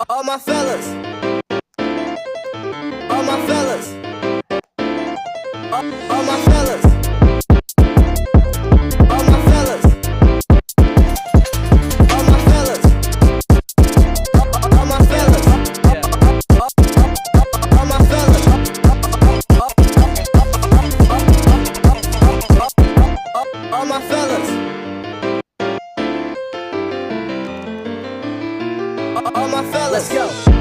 All my fellas, all my fellas, all my fellas, all my fellas, all my fellas, all my fellas, all my fellas, all my fellas, all my fellas. Let's go.